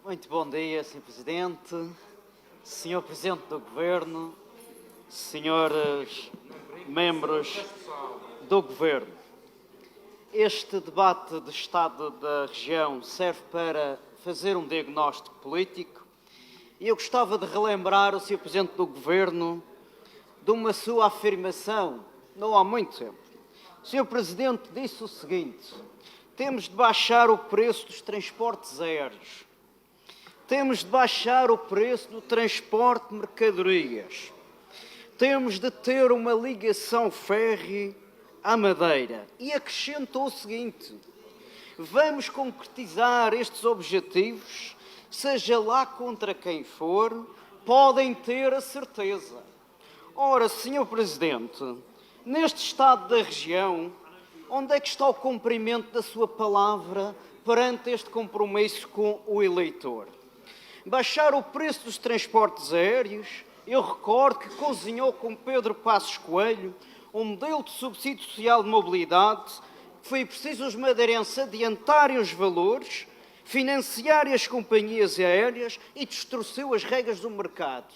Muito bom dia, Sr. Presidente, Sr. Presidente do Governo, senhores membros do Governo. Este debate de Estado da região serve para fazer um diagnóstico político e eu gostava de relembrar o Sr. Presidente do Governo de uma sua afirmação, não há muito tempo. O Sr. Presidente disse o seguinte: temos de baixar o preço dos transportes aéreos. Temos de baixar o preço do transporte de mercadorias. Temos de ter uma ligação férrea à Madeira. E acrescentou o seguinte: vamos concretizar estes objetivos, seja lá contra quem for, podem ter a certeza. Ora, Sr. Presidente, neste estado da região, onde é que está o cumprimento da sua palavra perante este compromisso com o eleitor? Baixar o preço dos transportes aéreos, eu recordo que cozinhou com Pedro Passos Coelho um modelo de subsídio social de mobilidade que foi preciso os madeirenses adiantarem os valores, financiarem as companhias aéreas e distorceu as regras do mercado.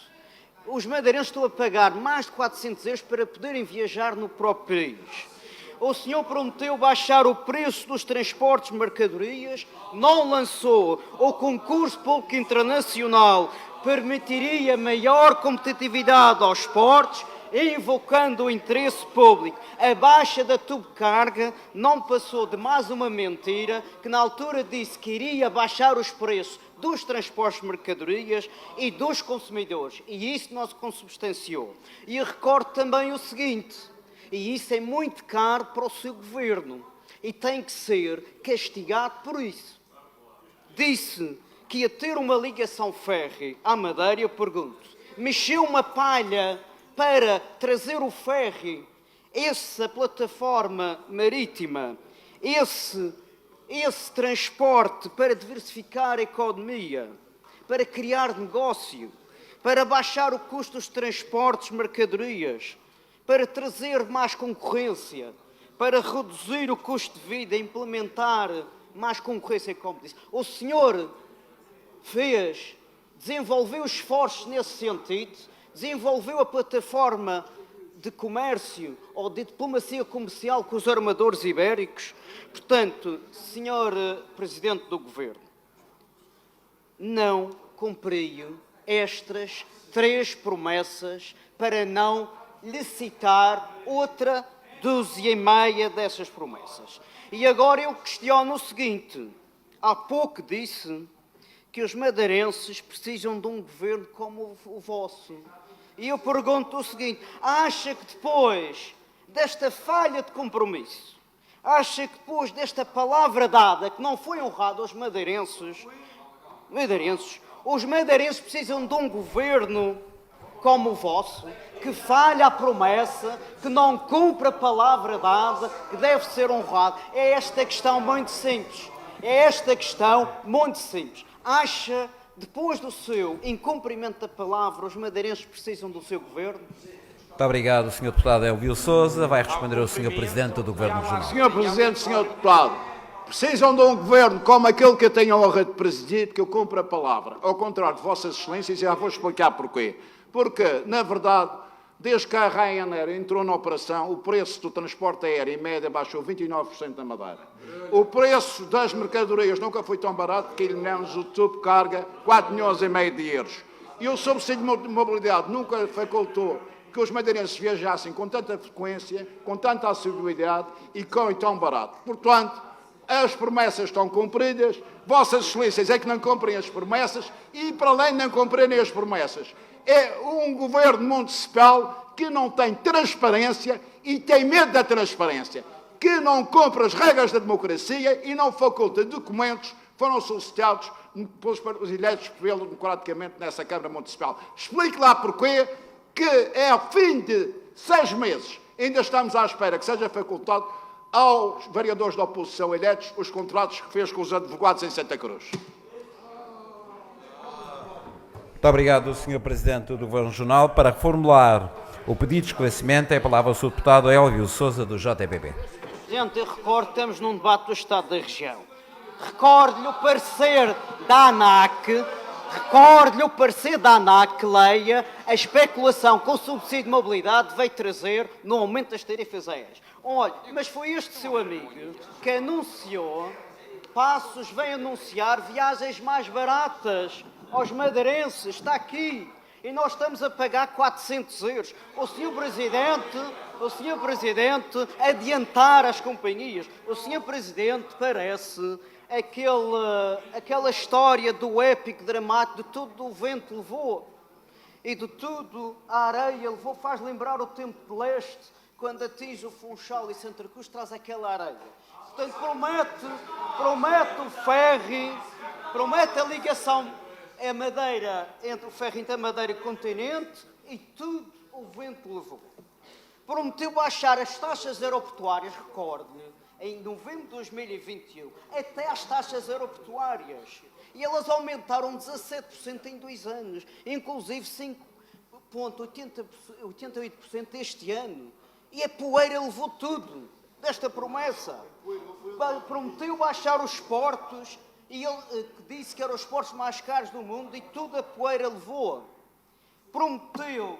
Os madeirenses estão a pagar mais de 400 euros para poderem viajar no próprio país. O senhor prometeu baixar o preço dos transportes de mercadorias, não lançou o concurso público internacional que permitiria maior competitividade aos portos, invocando o interesse público. A baixa da tubo-carga não passou de mais uma mentira, que na altura disse que iria baixar os preços dos transportes de mercadorias e dos consumidores. E isso não se consubstanciou. E recordo também o seguinte: e isso é muito caro para o seu governo e tem que ser castigado por isso. Disse que ia ter uma ligação férrea à Madeira. Eu pergunto: mexeu uma palha para trazer o ferry, essa plataforma marítima, esse transporte para diversificar a economia, para criar negócio, para baixar o custo dos transportes de mercadorias, para trazer mais concorrência, para reduzir o custo de vida, implementar mais concorrência, como disse? O senhor desenvolveu esforços nesse sentido, desenvolveu a plataforma de comércio ou de diplomacia comercial com os armadores ibéricos. Portanto, senhor Presidente do Governo, não cumpriu estas 3 promessas para não licitar outra 12,5 dessas promessas. E agora eu questiono o seguinte: há pouco disse que os madeirenses precisam de um governo como o vosso. E eu pergunto o seguinte: acha que depois desta falha de compromisso, acha que depois desta palavra dada que não foi honrada aos madeirenses, os madeirenses precisam de um governo como o vosso, que falha a promessa, que não cumpre a palavra dada, que deve ser honrado? É esta questão muito simples. Acha, depois do seu incumprimento da palavra, os madeirenses precisam do seu governo? Muito obrigado, Sr. Deputado Elvio Sousa. Vai responder o Sr. Presidente do Governo Regional. Sr. Presidente, Sr. Deputado, precisam de um governo como aquele que eu tenho a honra de presidir, porque eu cumpro a palavra. Ao contrário de Vossas Excelências, já vou explicar porquê. Porque, na verdade, desde que a Ryanair entrou na operação, o preço do transporte aéreo, em média, baixou 29% na Madeira. O preço das mercadorias nunca foi tão barato, porque eliminamos o tubo de carga, 4,5 milhões de euros. E o subsídio de mobilidade nunca facultou que os madeirenses viajassem com tanta frequência, com tanta assiduidade e com tão barato. Portanto, as promessas estão cumpridas, Vossas Excelências é que não cumprem as promessas e, para além de não cumprirem as promessas, é um governo municipal que não tem transparência e tem medo da transparência, que não cumpre as regras da democracia e não faculta documentos que foram solicitados pelos eleitos democraticamente nessa Câmara Municipal. Explique lá porquê que é ao fim de 6 meses, ainda estamos à espera que seja facultado aos vereadores da oposição eleitos os contratos que fez com os advogados em Santa Cruz. Muito obrigado, Sr. Presidente do Governo Regional. Para formular o pedido de esclarecimento, é a palavra ao Sr. Deputado Elvio Sousa, do JPP. Presidente, eu recordo que estamos num debate do Estado da região. Recordo-lhe o parecer da ANAC, recordo-lhe o parecer da ANAC que leia a especulação com o subsídio de mobilidade veio trazer no aumento das tarifas aéreas. Olha, mas foi este seu amigo que anunciou, Passos vem anunciar viagens mais baratas aos madeirenses, está aqui, e nós estamos a pagar 400 euros. O Sr. Presidente, adiantar as companhias. O Sr. Presidente parece aquela história do épico dramático de tudo o vento levou e de tudo a areia levou, faz lembrar o tempo de leste, quando atinge o Funchal e Santa Cruz, traz aquela areia. Portanto, promete o ferry, promete a ligação a Madeira, entre o ferry entre a Madeira e o continente, e tudo o vento levou. Prometeu baixar as taxas aeroportuárias, recorde-lhe, em novembro de 2021, até às taxas aeroportuárias. E elas aumentaram 17% em 2 anos, inclusive 5,88% este ano. E a poeira levou tudo desta promessa. Prometeu baixar os portos, e ele disse que eram os portos mais caros do mundo, e tudo a poeira levou. Prometeu,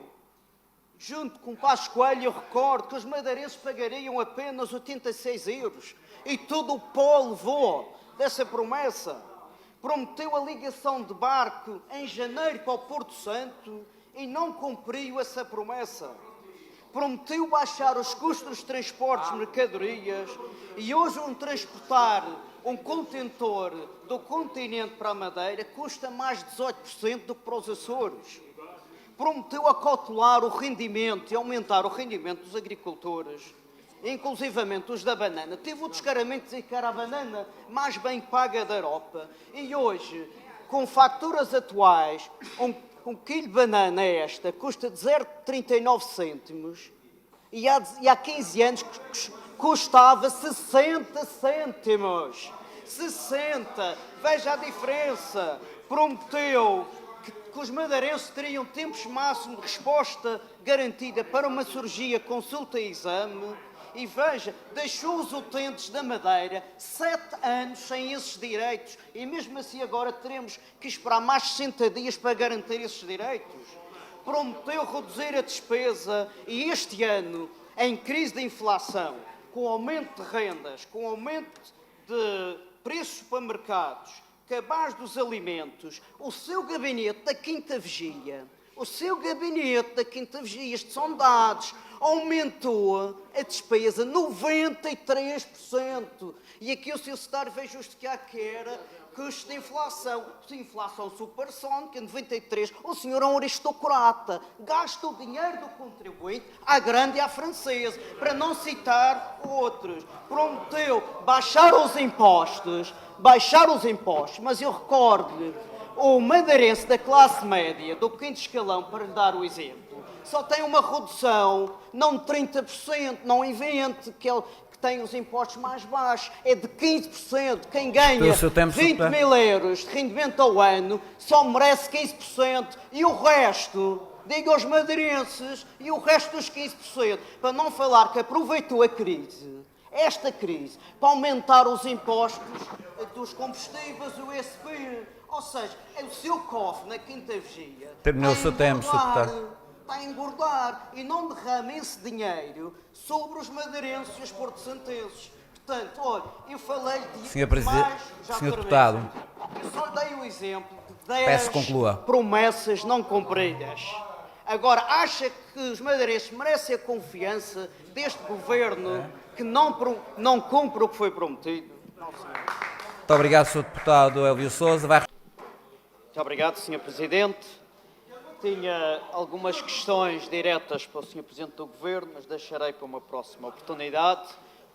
junto com Passos Coelho, eu recordo que os madeirenses pagariam apenas 86 euros, e tudo o pó levou dessa promessa. Prometeu a ligação de barco em janeiro para o Porto Santo, e não cumpriu essa promessa. Prometeu baixar os custos dos transportes de mercadorias, e hoje transportar um contentor do continente para a Madeira custa mais de 18% do que para os Açores. Prometeu acautelar o rendimento e aumentar o rendimento dos agricultores, inclusivamente os da banana. Teve o descaramento de dizer que era a banana mais bem paga da Europa. E hoje, com facturas atuais, um quilo de banana esta custa de 0,39 cêntimos e há 15 anos custava 60 cêntimos. 60! Veja a diferença. Prometeu que os madeirenses teriam tempos máximos de resposta garantida para uma cirurgia, consulta e exame. E veja, deixou os utentes da Madeira 7 anos sem esses direitos. E mesmo assim agora teremos que esperar mais 60 dias para garantir esses direitos. Prometeu reduzir a despesa e este ano, em crise de inflação, com aumento de rendas, com aumento de preços supermercados, cabaz dos alimentos, o seu gabinete da Quinta Vigília, estes são dados, aumentou a despesa 93%. E aqui o Sr. Secretário veio justificar que era custo de inflação. Inflação supersónica, 93%. O senhor é um aristocrata. Gasta o dinheiro do contribuinte à grande e à francesa, para não citar outros. Prometeu baixar os impostos, mas eu recordo-lhe, o madeirense da classe média, do 5º escalão, para lhe dar o exemplo, só tem uma redução, não de 30%, não invente que tem os impostos mais baixos, é de 15%. Quem ganha 20 mil euros de rendimento ao ano só merece 15%. E o resto, diga aos madeirenses, e o resto dos 15%, para não falar que aproveitou esta crise, para aumentar os impostos dos combustíveis, o ISP. Ou seja, é o seu cofre na Quinta Vigília. Terminou o seu tempo, Sr. Deputado. Está a engordar e não derrama esse dinheiro sobre os madeirenses e os porto-santenses. Portanto, olha, eu falei de Sr. Presidente, Sr. Deputado, eu só dei o exemplo de peço 10 que conclua. promessas não cumpridas. Agora, acha que os madeirenses merecem a confiança deste governo que não cumpre o que foi prometido? Não, senhor. Muito obrigado, Sr. Deputado Elvio Sousa. Muito obrigado, Sr. Presidente. Tinha algumas questões diretas para o Sr. Presidente do Governo, mas deixarei para uma próxima oportunidade,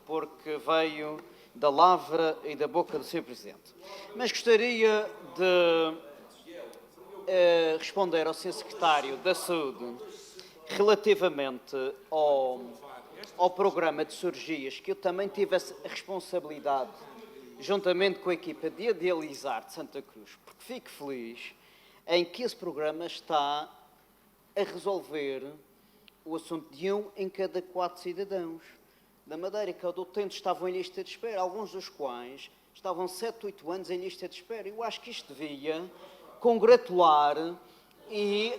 porque veio da lavra e da boca do Sr. Presidente. Mas gostaria de responder ao Sr. Secretário da Saúde relativamente ao programa de cirurgias, que eu também tive a responsabilidade, juntamente com a equipa, de idealizar de Santa Cruz, porque fico feliz em que esse programa está a resolver o assunto de 1 em cada 4 cidadãos da Madeira, que utentes estavam em lista de espera, alguns dos quais estavam 7, 8 anos em lista de espera. Eu acho que isto devia congratular e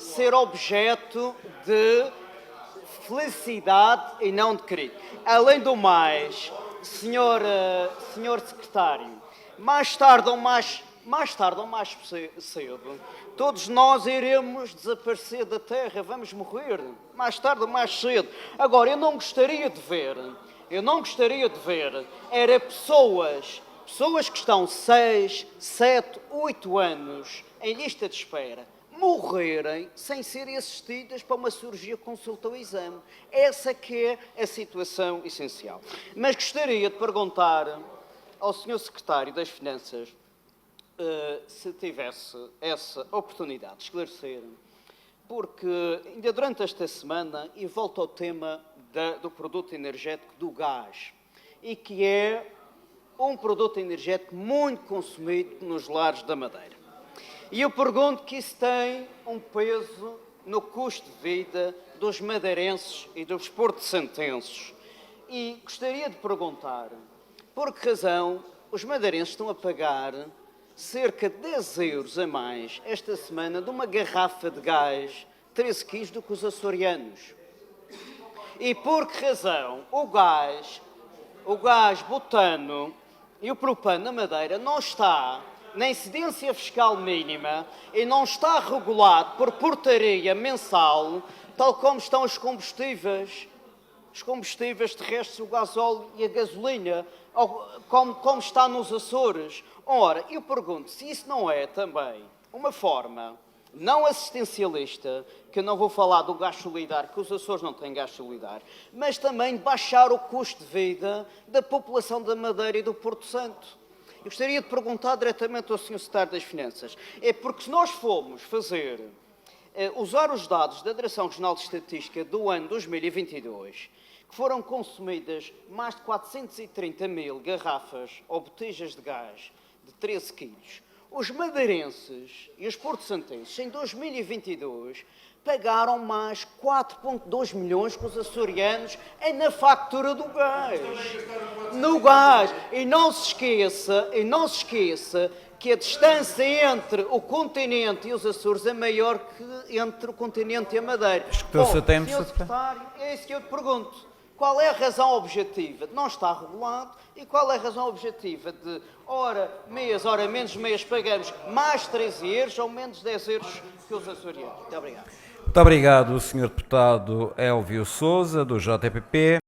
ser objeto de felicidade e não de crítica. Além do mais, senhor secretário, mais tarde ou mais cedo, todos nós iremos desaparecer da Terra, vamos morrer, mais tarde ou mais cedo. Agora, eu não gostaria de ver, era pessoas que estão 6, 7, 8 anos em lista de espera, morrerem sem serem assistidas para uma cirurgia, consulta ou exame. Essa que é a situação essencial. Mas gostaria de perguntar ao Sr. Secretário das Finanças se tivesse essa oportunidade de esclarecer, porque ainda durante esta semana, e volto ao tema do produto energético do gás, e que é um produto energético muito consumido nos lares da Madeira. E eu pergunto que isso tem um peso no custo de vida dos madeirenses e dos porto-santenses. E gostaria de perguntar por que razão os madeirenses estão a pagar cerca de 10 euros a mais esta semana de uma garrafa de gás 13 quilos do que os açorianos. E por que razão o gás butano e o propano na Madeira não está na incidência fiscal mínima e não está regulado por portaria mensal, tal como estão os combustíveis terrestres, o gasóleo e a gasolina, como está nos Açores. Ora, eu pergunto se isso não é também uma forma não assistencialista, que eu não vou falar do gás solidário, que os Açores não têm gás solidário, mas também de baixar o custo de vida da população da Madeira e do Porto Santo. Eu gostaria de perguntar diretamente ao Sr. Secretário das Finanças. É porque se nós formos usar os dados da Direção Regional de Estatística do ano 2022, que foram consumidas mais de 430 mil garrafas ou botijas de gás de 13 quilos, os madeirenses e os porto-santenses em 2022 pagaram mais 4,2 milhões que os açorianos na factura do gás. No gás. E não se esqueça que a distância entre o continente e os Açores é maior que entre o continente e a Madeira. Sr. Secretário, é isso que eu te pergunto. Qual é a razão objetiva de não estar regulado e qual é a razão objetiva de, ora menos mês, pagamos mais 13 euros ou menos 10 euros que os açorianos? Muito obrigado. Muito obrigado, Sr. Deputado Elvio Sousa, do JPP.